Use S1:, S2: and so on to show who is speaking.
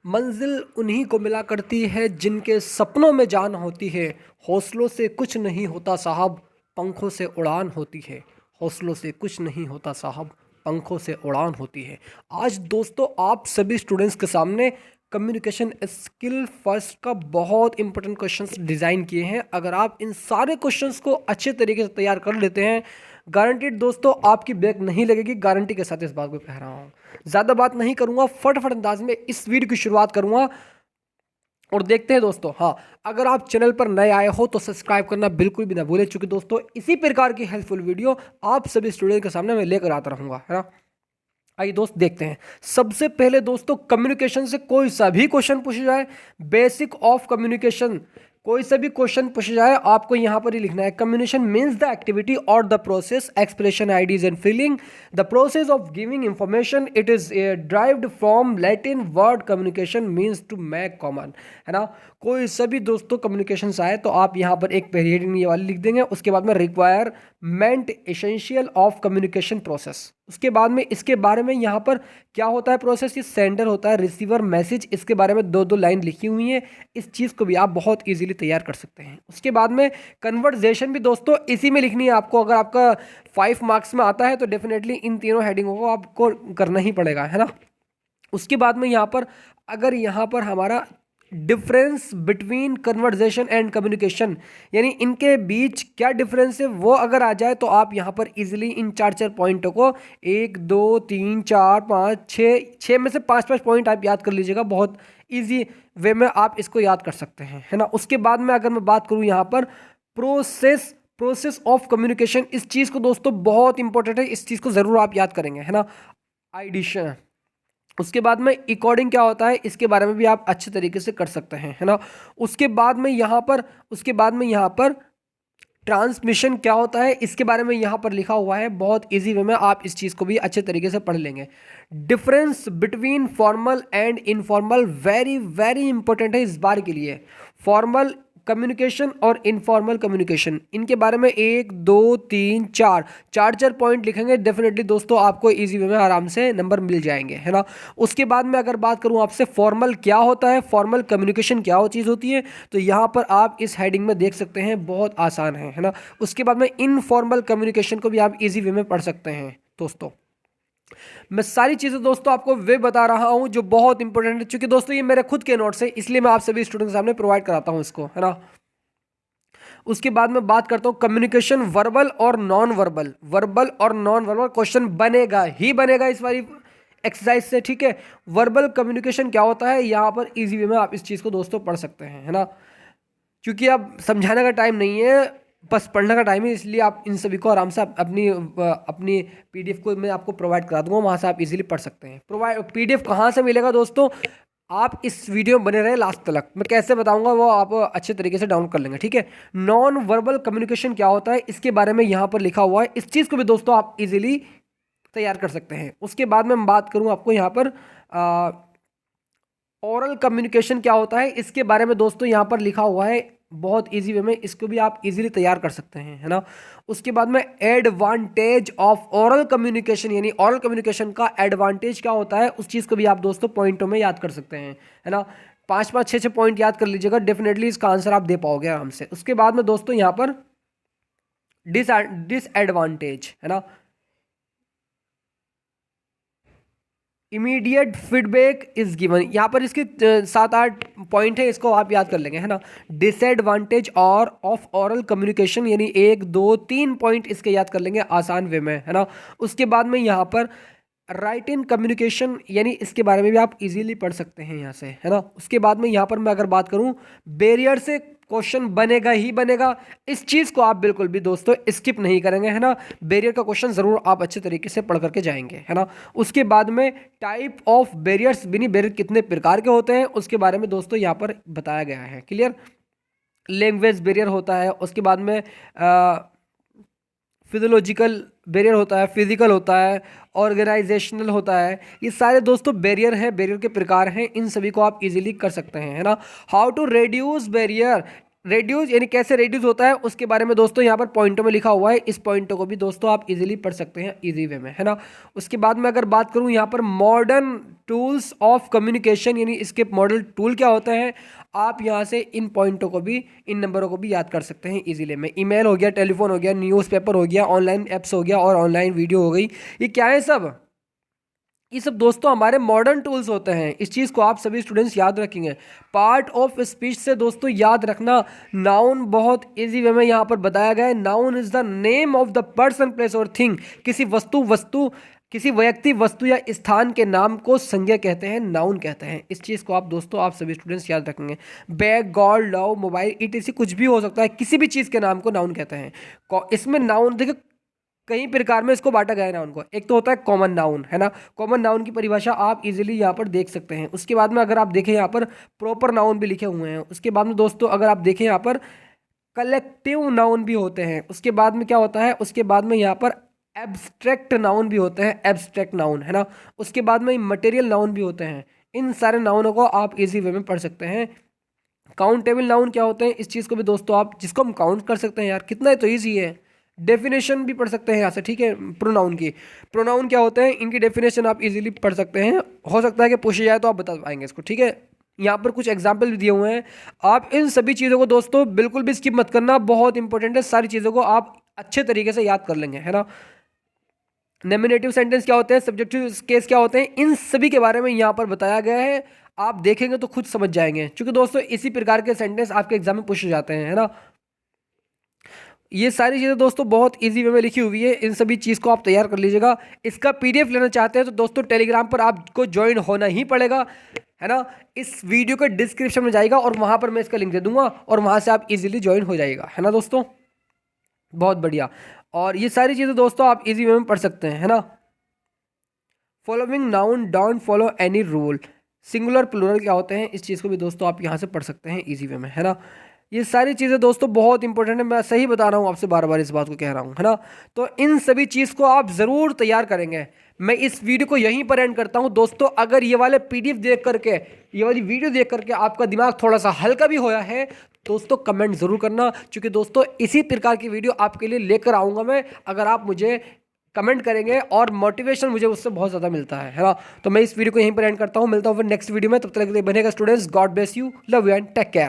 S1: मंजिल उन्हीं को मिला करती है जिनके सपनों में जान होती है। हौसलों से कुछ नहीं होता साहब, पंखों से उड़ान होती है। हौसलों से कुछ नहीं होता साहब, पंखों से उड़ान होती है। आज दोस्तों आप सभी स्टूडेंट्स के सामने कम्युनिकेशन स्किल फर्स्ट का बहुत इंपॉर्टेंट क्वेश्चंस डिज़ाइन किए हैं। अगर आप इन सारे क्वेश्चंस को अच्छे तरीके से तैयार कर लेते हैं, गारंटीड दोस्तों आपकी बैक नहीं लगेगी। गारंटी के साथ इस बात को कह रहा हूँ। ज़्यादा बात नहीं करूँगा, फटाफट अंदाज में इस वीडियो की शुरुआत करूँगा और देखते हैं दोस्तों। हाँ, अगर आप चैनल पर नए आए हो तो सब्सक्राइब करना बिल्कुल भी ना भूलें, चूँकि दोस्तों इसी प्रकार की हेल्पफुल वीडियो आप सभी स्टूडेंट के सामने मैं लेकर आता रहूँगा, है ना। आइए दोस्त देखते हैं। सबसे पहले दोस्तों कम्युनिकेशन से कोई सा भी क्वेश्चन पूछा जाए, बेसिक ऑफ कम्युनिकेशन कोई सा भी क्वेश्चन पूछा जाए, आपको यहाँ पर ही लिखना है। कम्युनिकेशन मीन्स द एक्टिविटी और the process expression ideas and feeling the process of giving information. It is derived from Latin word communication means to make common, है ना। कोई सभी दोस्तों कम्युनिकेशन आए तो आप यहाँ पर एक हेडिंग ये वाली लिख देंगे। उसके बाद में requirement essential of communication process. उसके बाद में इसके बारे में यहाँ पर क्या होता है प्रोसेस, ये सेंडर होता है, रिसीवर, मैसेज। इसके बारे में दो दो लाइन लिखी हुई है। इस चीज़ को भी आप बहुत इजीली तैयार कर सकते हैं। उसके बाद में कन्वर्सेशन भी दोस्तों इसी में लिखनी है आपको। अगर आपका 5 मार्क्स में आता है तो डेफिनेटली इन तीनों हेडिंगों को आपको करना ही पड़ेगा, है ना। उसके बाद में यहाँ पर अगर यहाँ पर हमारा difference between conversation and communication, यानी इनके बीच क्या डिफरेंस है वो अगर आ जाए तो आप यहाँ पर इजीली इन चार चार पॉइंटों को 1 2 3 4 5 6 में से 5 पॉइंट आप याद कर लीजिएगा। बहुत इजी वे में आप इसको याद कर सकते हैं, है ना। उसके बाद में अगर मैं बात करूँ यहाँ पर प्रोसेस ऑफ कम्युनिकेशन, इस चीज़ को दोस्तों बहुत इंपॉर्टेंट है, इस चीज़ को ज़रूर आप याद करेंगे, है ना। आइडिशन, उसके बाद में इकोडिंग क्या होता है इसके बारे में भी आप अच्छे तरीके से कर सकते हैं, है ना। उसके बाद में यहाँ पर ट्रांसमिशन क्या होता है इसके बारे में यहाँ पर लिखा हुआ है। बहुत इजी वे में आप इस चीज़ को भी अच्छे तरीके से पढ़ लेंगे। Difference between formal and informal very very important है इस बार के लिए। फॉर्मल कम्युनिकेशन और इनफॉर्मल कम्युनिकेशन, इनके बारे में 1 2 3 4 पॉइंट लिखेंगे। डेफिनेटली दोस्तों आपको इजी वे में आराम से नंबर मिल जाएंगे, है ना। उसके बाद में अगर बात करूं आपसे फॉर्मल क्या होता है, फॉर्मल कम्युनिकेशन क्या चीज़ होती है, तो यहाँ पर आप इस हेडिंग में देख सकते हैं, बहुत आसान है ना। उसके बाद में इनफॉर्मल कम्युनिकेशन को भी आप इजी वे में पढ़ सकते हैं दोस्तों। मैं सारी चीज़ें दोस्तों आपको वे बता रहा हूं जो बहुत इंपॉर्टेंट है, क्योंकि दोस्तों ये मेरे खुद के नोट्स है, इसलिए मैं आप सभी स्टूडेंट के सामने प्रोवाइड कराता हूं इसको, है ना। उसके बाद में बात करता हूं कम्युनिकेशन वर्बल और नॉन वर्बल। वर्बल और नॉन वर्बल क्वेश्चन बनेगा ही बनेगा इस वाली एक्सरसाइज से, ठीक है। वर्बल कम्युनिकेशन क्या होता है यहाँ पर इजी वे में आप इस चीज़ को दोस्तों पढ़ सकते हैं, है ना। क्योंकि अब समझाने का टाइम नहीं है, बस पढ़ने का टाइम है, इसलिए आप इन सभी को आराम से अपनी पीडीएफ को मैं आपको प्रोवाइड करा दूंगा, वहाँ से आप इजीली पढ़ सकते हैं। पीडीएफ कहाँ से मिलेगा दोस्तों, आप इस वीडियो में बने रहे लास्ट तक। मैं कैसे बताऊंगा वो आप अच्छे तरीके से डाउनलोड कर लेंगे, ठीक है। नॉन वर्बल कम्युनिकेशन क्या होता है इसके बारे में यहाँ पर लिखा हुआ है। इस चीज़ को भी दोस्तों आप इजीली तैयार कर सकते हैं। उसके बाद में मैं बात करूँ आपको यहाँ पर ओरल कम्युनिकेशन क्या होता है इसके बारे में दोस्तों यहाँ पर लिखा हुआ है, बहुत इजी वे में इसको भी आप इजीली तैयार कर सकते हैं, है ना। उसके बाद में एडवांटेज ऑफ ओरल कम्युनिकेशन, यानी ओरल कम्युनिकेशन का एडवांटेज क्या होता है उस चीज़ को भी आप दोस्तों पॉइंटों में याद कर सकते हैं, है ना। 5 6 पॉइंट याद कर लीजिएगा, डेफिनेटली इसका आंसर आप दे पाओगे आराम से। उसके बाद में दोस्तों यहाँ पर डिसएडवांटेज, है ना। इमीडिएट फीडबैक इज गिवन, यहाँ पर इसके 7 8 पॉइंट है, इसको आप याद कर लेंगे, है ना। डिसएडवांटेज और ऑफ ओरल कम्युनिकेशन, यानी 1 2 3 पॉइंट इसके याद कर लेंगे आसान वे में, है ना। उसके बाद में यहाँ पर राइट इन कम्युनिकेशन, यानी इसके बारे में भी आप इजीली पढ़ सकते हैं यहाँ से, है ना। उसके बाद में यहाँ पर मैं अगर बात करूँ बैरियर से क्वेश्चन बनेगा ही बनेगा, इस चीज़ को आप बिल्कुल भी दोस्तों स्किप नहीं करेंगे, है ना। बैरियर का क्वेश्चन ज़रूर आप अच्छे तरीके से पढ़ करके जाएंगे, है ना। उसके बाद में type of barriers, Binny barrier कितने प्रकार के होते हैं उसके बारे में दोस्तों यहाँ पर बताया गया है, क्लियर। लैंग्वेज बैरियर होता है, उसके बाद में फिजियोलॉजिकल बैरियर होता है, फिजिकल होता है, ऑर्गेनाइजेशनल होता है। ये सारे दोस्तों बैरियर हैं, बैरियर के प्रकार हैं, इन सभी को आप इजीली कर सकते हैं, है ना। How to reduce barrier, reduce यानी कैसे रेड्यूस होता है उसके बारे में दोस्तों यहाँ पर पॉइंटों में लिखा हुआ है। इस पॉइंटों को भी दोस्तों आप इजीली पढ़ सकते हैं इजी वे में, है ना। उसके बाद में अगर बात करूँ यहाँ पर मॉडर्न टूल्स ऑफ कम्युनिकेशन, यानी इसके मॉडल टूल क्या होते हैं, आप यहाँ से इन पॉइंटों को भी, इन नंबरों को भी याद कर सकते हैं इजीली में। ईमेल हो गया, टेलीफोन हो गया, न्यूज़पेपर हो गया, ऑनलाइन ऐप्स हो गया और ऑनलाइन वीडियो हो गई। ये क्या है सब, ये सब दोस्तों हमारे मॉडर्न टूल्स होते हैं। इस चीज़ को आप सभी स्टूडेंट्स याद रखेंगे। पार्ट ऑफ स्पीच से दोस्तों याद रखना, नाउन बहुत इजी वे में यहाँ पर बताया गया है। Noun is the name of the person, place और थिंग। किसी व्यक्ति, वस्तु या स्थान के नाम को संज्ञा कहते हैं, नाउन कहते हैं। इस चीज़ को आप दोस्तों आप सभी स्टूडेंट्स याद रखेंगे। Bag, God, love, mobile, it कुछ भी हो सकता है, किसी भी चीज़ के नाम को नाउन कहते हैं। इसमें नाउन देखिए कई प्रकार में इसको बांटा गया है नाउन को। एक तो होता है कॉमन नाउन, है ना। कॉमन नाउन की परिभाषा आप इजीली यहाँ पर देख सकते हैं। उसके बाद में अगर आप देखें यहाँ पर प्रॉपर नाउन भी लिखे हुए हैं। उसके बाद में दोस्तों अगर आप देखें यहाँ पर कलेक्टिव नाउन भी होते हैं। उसके बाद में क्या होता है, उसके बाद में यहाँ पर एब्स्ट्रैक्ट नाउन भी होते हैं, एब्स्ट्रैक्ट नाउन, है ना। उसके बाद में मटेरियल नाउन भी होते हैं। इन सारे नाउनों को आप इजी वे में पढ़ सकते हैं। काउंटेबल नाउन क्या होते हैं, इस चीज़ को भी दोस्तों आप, जिसको हम काउंट कर सकते हैं यार, कितना है तो ईजी है। डेफिनेशन भी पढ़ सकते हैं यहाँ से, ठीक है। प्रोनाउन की, प्रोनाउन क्या होते हैं, इनकी डेफिनेशन आप इजीली पढ़ सकते हैं। हो सकता है कि पूछे जाए तो आप बता पाएंगे इसको, ठीक है। यहाँ पर कुछ एग्जाम्पल भी दिए हुए हैं। आप इन सभी चीज़ों को दोस्तों बिल्कुल भी स्किप मत करना, बहुत इंपॉर्टेंट है। सारी चीज़ों को आप अच्छे तरीके से याद कर लेंगे, है ना। नॉमिनेटिव सेंटेंस क्या होते हैं, सब्जेक्टिव केस क्या होते हैं, इन सभी के बारे में यहाँ पर बताया गया है। आप देखेंगे तो खुद समझ जाएंगे, क्योंकि दोस्तों इसी प्रकार के सेंटेंस आपके एग्जाम में पूछे जाते हैं, है ना। ये सारी चीज़ें दोस्तों बहुत इजी वे में लिखी हुई है। इन सभी चीज़ को आप तैयार कर लीजिएगा। इसका पीडीएफ लेना चाहते हैं तो दोस्तों टेलीग्राम पर आपको ज्वाइन होना ही पड़ेगा, है ना। इस वीडियो के डिस्क्रिप्शन में जाएगा और वहाँ पर मैं इसका लिंक दे दूंगा और वहाँ से आप इजीली ज्वाइन हो जाएगा, है ना दोस्तों। बहुत बढ़िया। और ये सारी चीज़ें दोस्तों आप इजी वे में पढ़ सकते हैं, है ना। Following noun don't follow any rule, singular plural क्या होते हैं, इस चीज़ को भी दोस्तों आप यहाँ से पढ़ सकते हैं इजी वे में, है ना। ये सारी चीज़ें दोस्तों बहुत इंपॉर्टेंट है, मैं सही बता रहा हूँ आपसे, बार बार इस बात को कह रहा हूँ, है ना। तो इन सभी चीज़ को आप ज़रूर तैयार करेंगे। मैं इस वीडियो को यहीं पर एंड करता हूँ दोस्तों। अगर ये वाले पीडीएफ देख करके, ये वाली वीडियो देख करके आपका दिमाग थोड़ा सा हल्का भी होया है दोस्तों, कमेंट ज़रूर करना, क्योंकि दोस्तों इसी प्रकार की वीडियो आपके लिए लेकर आऊँगा मैं, अगर आप मुझे कमेंट करेंगे। और मोटिवेशन मुझे उससे बहुत ज़्यादा मिलता है ना। तो मैं इस वीडियो को यहीं पर एंड करता हूँ, मिलता हूँ फिर नेक्स्ट वीडियो में। तब तक के लिए बनेगा students, God bless you, love you and take care.